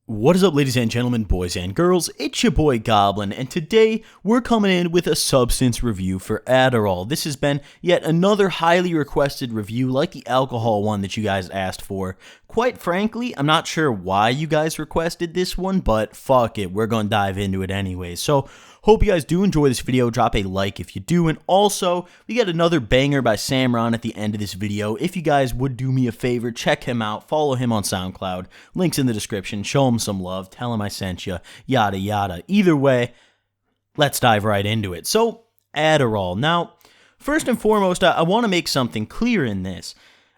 What is up, ladies and gentlemen, boys and girls? It's your boy Goblin, and today we're coming in with a substance review for Adderall. This has been yet another highly requested review, like the alcohol one that you guys asked for. Quite frankly, I'm not sure why you guys requested this one, but fuck it, we're gonna dive into it anyway. So, hope you guys do enjoy this video. Drop a like if you do, and also, we got another banger by Samron at the end of this video. If you guys would do me a favor, check him out, follow him on SoundCloud, links in the description, show him some love, tell him I sent you, yada yada. Either way, let's dive right into it. So, Adderall. Now, first and foremost, I want to make something clear in this.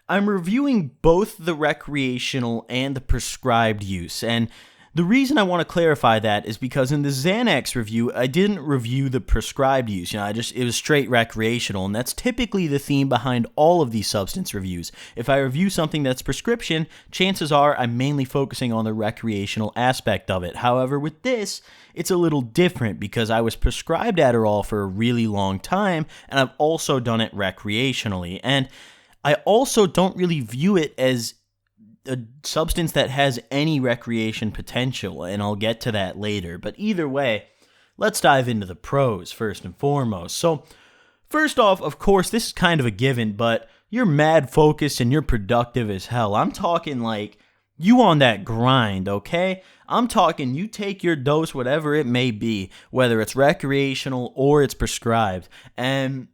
I'm reviewing both the recreational and the prescribed use, and the reason I want to clarify that is because in the Xanax review, I didn't review the prescribed use. It was straight recreational, and that's typically the theme behind all of these substance reviews. If I review something that's prescription, chances are I'm mainly focusing on the recreational aspect of it. However, with this, it's a little different because I was prescribed Adderall for a really long time, and I've also done it recreationally. And I also don't really view it as a substance that has any recreation potential, and I'll get to that later. But either way, let's dive into the pros first and foremost. So, first off, of course, this is kind of a given, but you're mad focused and you're productive as hell. I'm talking like you on that grind, okay? I'm talking you take your dose, whatever it may be, whether it's recreational or it's prescribed, and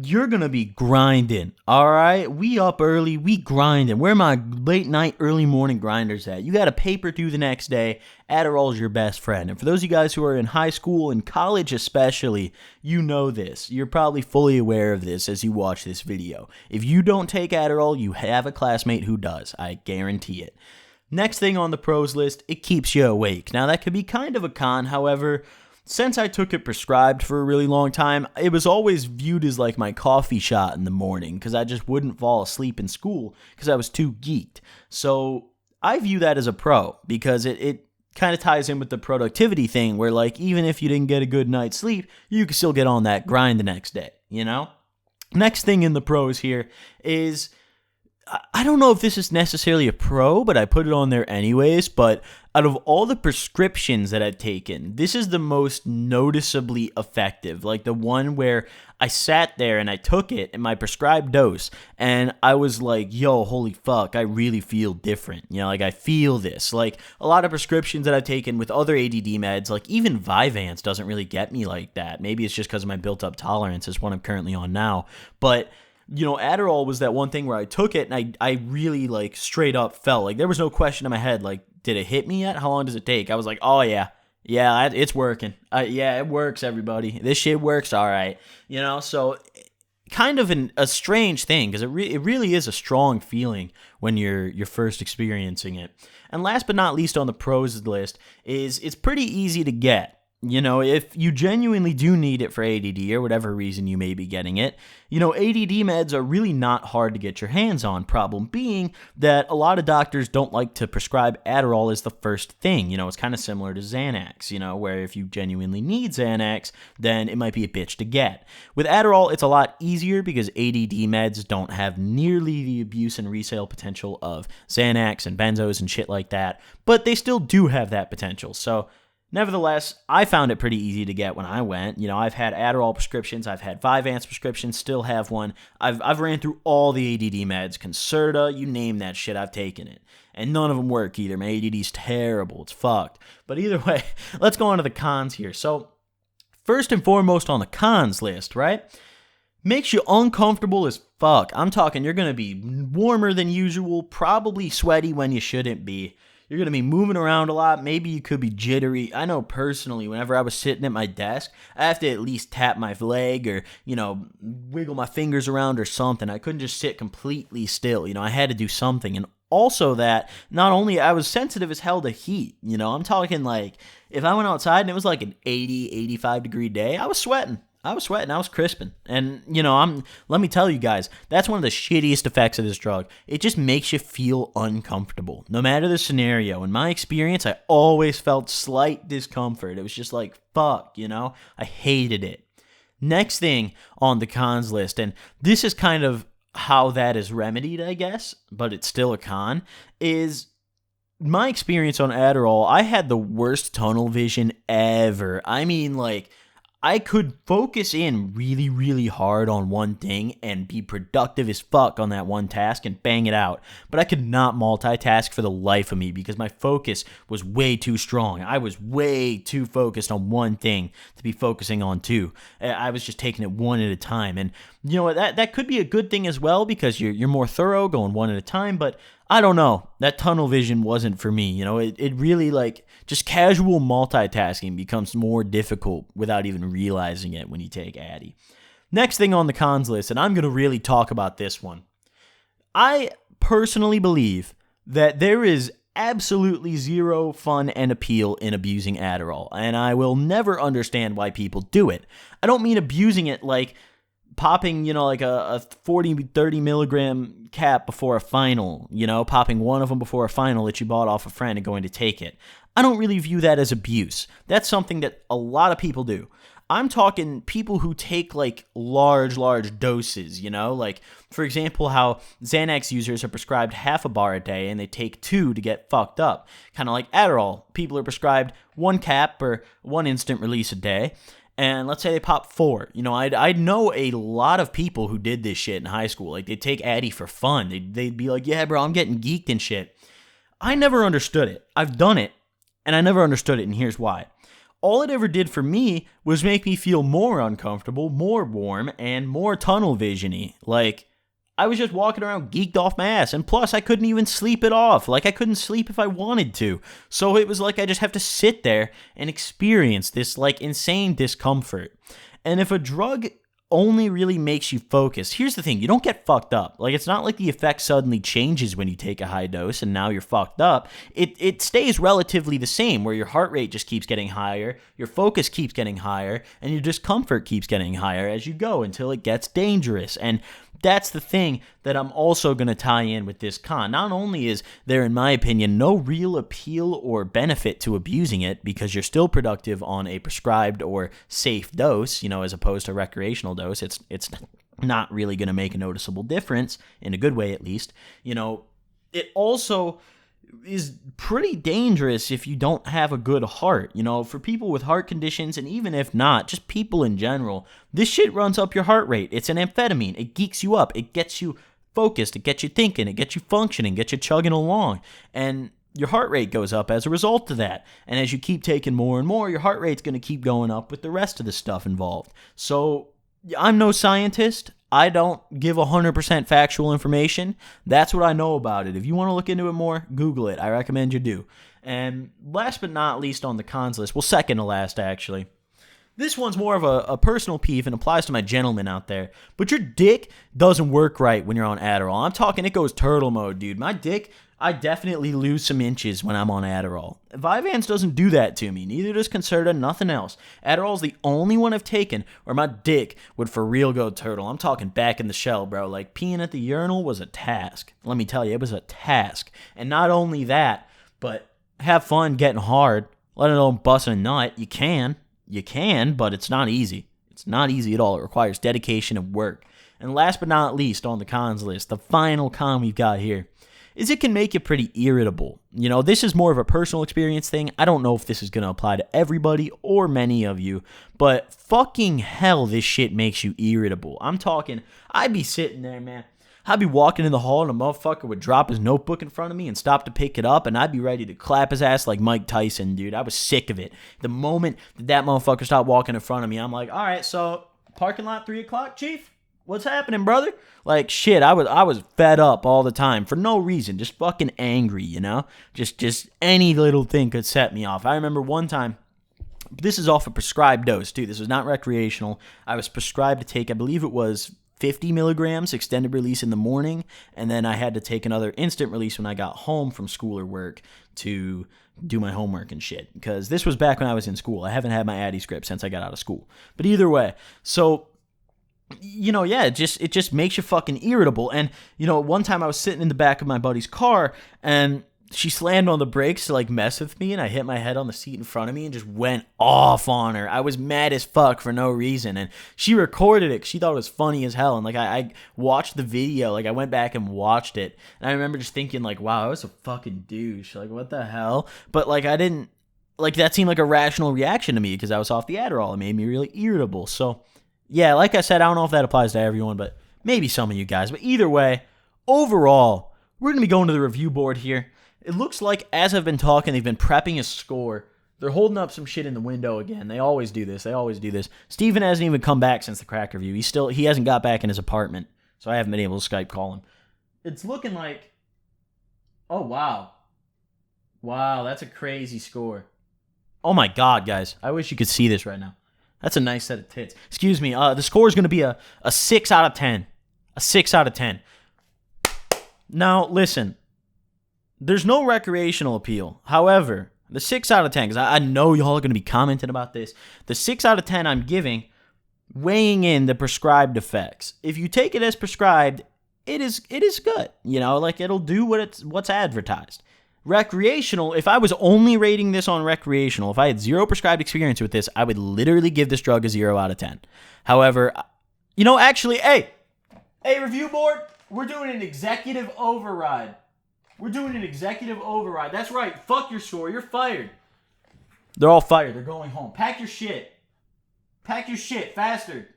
you're going to be grinding, all right? We up early, we grinding. Where my late night, early morning grinders at? You got a paper due the next day. Adderall's your best friend. And for those of you guys who are in high school and college especially, you know this. You're probably fully aware of this as you watch this video. If you don't take Adderall, you have a classmate who does. I guarantee it. Next thing on the pros list, it keeps you awake. Now, that could be kind of a con, however, since I took it prescribed for a really long time, it was always viewed as like my coffee shot in the morning because I just wouldn't fall asleep in school because I was too geeked. So I view that as a pro because it kind of ties in with the productivity thing where, like, even if you didn't get a good night's sleep, you can still get on that grind the next day, you know? Next thing in the pros here is, I don't know if this is necessarily a pro, but I put it on there anyways, but out of all the prescriptions that I've taken, this is the most noticeably effective. Like the one where I sat there and I took it in my prescribed dose and I was like, yo, holy fuck, I really feel different. Like I feel this. Like a lot of prescriptions that I've taken with other ADD meds, like even Vyvanse doesn't really get me like that. Maybe it's just because of my built up tolerance is what I'm currently on now. But Adderall was that one thing where I took it and I really like straight up felt like there was no question in my head, like, did it hit me yet? How long does it take? I was like, oh yeah, it's working. Yeah, it works, everybody. This shit works, all right. So kind of a strange thing because it really is a strong feeling when you're first experiencing it. And last but not least on the pros list is it's pretty easy to get. If you genuinely do need it for ADD or whatever reason you may be getting it, ADD meds are really not hard to get your hands on. Problem being that a lot of doctors don't like to prescribe Adderall as the first thing. It's kind of similar to Xanax, where if you genuinely need Xanax, then it might be a bitch to get. With Adderall, it's a lot easier because ADD meds don't have nearly the abuse and resale potential of Xanax and benzos and shit like that, but they still do have that potential. So nevertheless, I found it pretty easy to get when I went. I've had Adderall prescriptions, I've had Vyvanse prescriptions, still have one. I've ran through all the ADD meds, Concerta, you name that shit, I've taken it. And none of them work either. My ADD's terrible, it's fucked. But either way, let's go on to the cons here. So, first and foremost on the cons list, right? Makes you uncomfortable as fuck. I'm talking you're going to be warmer than usual, probably sweaty when you shouldn't be. You're going to be moving around a lot. Maybe you could be jittery. I know personally, whenever I was sitting at my desk, I have to at least tap my leg or, wiggle my fingers around or something. I couldn't just sit completely still. I had to do something. And also that, not only I was sensitive as hell to heat. I'm talking like if I went outside and it was like an 80, 85 degree day, I was sweating. I was crisping. And, let me tell you guys, that's one of the shittiest effects of this drug. It just makes you feel uncomfortable. No matter the scenario. In my experience, I always felt slight discomfort. It was just like, fuck, I hated it. Next thing on the cons list, and this is kind of how that is remedied, I guess, but it's still a con, is my experience on Adderall, I had the worst tunnel vision ever. I mean, like, I could focus in really, really hard on one thing and be productive as fuck on that one task and bang it out. But I could not multitask for the life of me because my focus was way too strong. I was way too focused on one thing to be focusing on two. I was just taking it one at a time. And you know what? That could be a good thing as well because you're more thorough going one at a time. But I don't know. That tunnel vision wasn't for me. You know, it really, like, just casual multitasking becomes more difficult without even realizing it when you take Addy. Next thing on the cons list, and I'm going to really talk about this one. I personally believe that there is absolutely zero fun and appeal in abusing Adderall, and I will never understand why people do it. I don't mean abusing it like popping, like a 40, 30 milligram cap before a final, popping one of them before a final that you bought off a friend and going to take it. I don't really view that as abuse. That's something that a lot of people do. I'm talking people who take like large doses, like, for example, how Xanax users are prescribed half a bar a day and they take 2 to get fucked up. Kind of like Adderall. People are prescribed 1 cap or 1 instant release a day. And let's say they pop 4. I know a lot of people who did this shit in high school. Like, they'd take Addy for fun. They'd be like, yeah, bro, I'm getting geeked and shit. I never understood it. I've done it, and I never understood it, and here's why. All it ever did for me was make me feel more uncomfortable, more warm, and more tunnel vision-y. Like, I was just walking around geeked off my ass, and plus I couldn't even sleep it off. Like, I couldn't sleep if I wanted to. So it was like I just have to sit there and experience this, like, insane discomfort. And if a drug only really makes you focus, here's the thing, you don't get fucked up. Like, it's not like the effect suddenly changes when you take a high dose and now you're fucked up. It stays relatively the same, where your heart rate just keeps getting higher, your focus keeps getting higher, and your discomfort keeps getting higher as you go until it gets dangerous. And that's the thing that I'm also going to tie in with this con. Not only is there, in my opinion, no real appeal or benefit to abusing it because you're still productive on a prescribed or safe dose, as opposed to recreational dose, it's not really going to make a noticeable difference, in a good way at least. It also is pretty dangerous if you don't have a good heart. For people with heart conditions, and even if not, just people in general, this shit runs up your heart rate. It's an amphetamine. It geeks you up. It gets you focused. It gets you thinking. It gets you functioning, gets you chugging along. And your heart rate goes up as a result of that. And as you keep taking more and more, your heart rate's going to keep going up with the rest of the stuff involved. So I'm no scientist. I don't give 100% factual information. That's what I know about it. If you want to look into it more, Google it. I recommend you do. And last but not least on the cons list, well, second to last actually, this one's more of a personal peeve and applies to my gentlemen out there. But your dick doesn't work right when you're on Adderall. I'm talking it goes turtle mode, dude. My dick, I definitely lose some inches when I'm on Adderall. Vyvanse doesn't do that to me. Neither does Concerta, nothing else. Adderall's the only one I've taken where my dick would for real go turtle. I'm talking back in the shell, bro. Like, peeing at the urinal was a task. Let me tell you, it was a task. And not only that, but have fun getting hard, let alone busting a nut. You can, but it's not easy. It's not easy at all. It requires dedication and work. And last but not least on the cons list, the final con we've got here, is it can make you pretty irritable. This is more of a personal experience thing. I don't know if this is going to apply to everybody or many of you, but fucking hell, this shit makes you irritable. I'm talking, I'd be sitting there, man. I'd be walking in the hall and a motherfucker would drop his notebook in front of me and stop to pick it up, and I'd be ready to clap his ass like Mike Tyson, dude. I was sick of it. The moment that motherfucker stopped walking in front of me, I'm like, all right, so parking lot 3 o'clock, chief? What's happening, brother? Like, shit, I was fed up all the time for no reason, just fucking angry, Just any little thing could set me off. I remember one time, this is off a prescribed dose, too. This was not recreational. I was prescribed to take, I believe it was 50 milligrams extended release in the morning, and then I had to take another instant release when I got home from school or work to do my homework and shit, because this was back when I was in school. I haven't had my Addy script since I got out of school. But either way, so it just makes you fucking irritable. And, one time I was sitting in the back of my buddy's car, and she slammed on the brakes to like mess with me, and I hit my head on the seat in front of me and just went off on her. I was mad as fuck for no reason, and she recorded it 'cause she thought it was funny as hell. And like I watched the video, like I went back and watched it, and I remember just thinking like, wow, I was a fucking douche. Like what the hell? But like I didn't like that seemed like a rational reaction to me because I was off the Adderall. It made me really irritable. So yeah, like I said, I don't know if that applies to everyone, but maybe some of you guys. But either way, overall, we're gonna be going to the review board here. It looks like, as I've been talking, they've been prepping a score. They're holding up some shit in the window again. They always do this. Steven hasn't even come back since the crack review. He hasn't got back in his apartment, so I haven't been able to Skype call him. It's looking like... Oh, wow. Wow, that's a crazy score. Oh my god, guys. I wish you could see this right now. That's a nice set of tits. Excuse me. The score is going to be a 6 out of 10. A 6 out of 10. Now, listen. There's no recreational appeal. However, the 6 out of 10, because I know y'all are going to be commenting about this, the 6 out of 10 I'm giving, weighing in the prescribed effects. If you take it as prescribed, it is good. You know, like it'll do what's advertised. Recreational, if I was only rating this on recreational, if I had zero prescribed experience with this, I would literally give this drug a 0 out of 10. However, you know, actually, hey, review board, we're doing an executive override. That's right. Fuck your score. You're fired. They're all fired. They're going home. Pack your shit. Faster.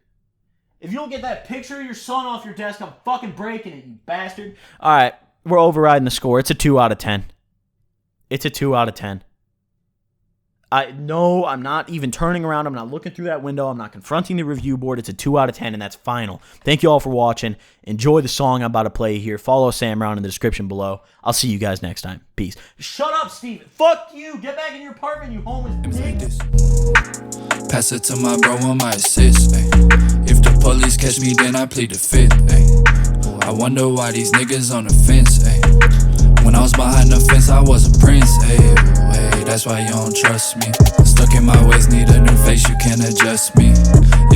If you don't get that picture of your son off your desk, I'm fucking breaking it, you bastard. All right. We're overriding the score. It's a 2 out of 10. No, I'm not even turning around. I'm not looking through that window. I'm not confronting the review board. It's a 2 out of 10, and that's final. Thank you all for watching. Enjoy the song I'm about to play here. Follow Sam Brown in the description below. I'll see you guys next time. Peace. Shut up, Steven. Fuck you. Get back in your apartment, you homeless bitch. Pass it to my bro on my assist. Ay. If the police catch me, then I plead the fifth. Ay. I wonder why these niggas on the fence. Ay. When I was behind the fence, I was a prince. Ay. That's why you don't trust me. Stuck in my ways, need a new face, you can't adjust me.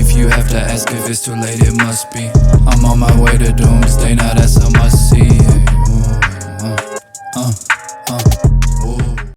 If you have to ask if it's too late, it must be. I'm on my way to doomsday, now that's a must see.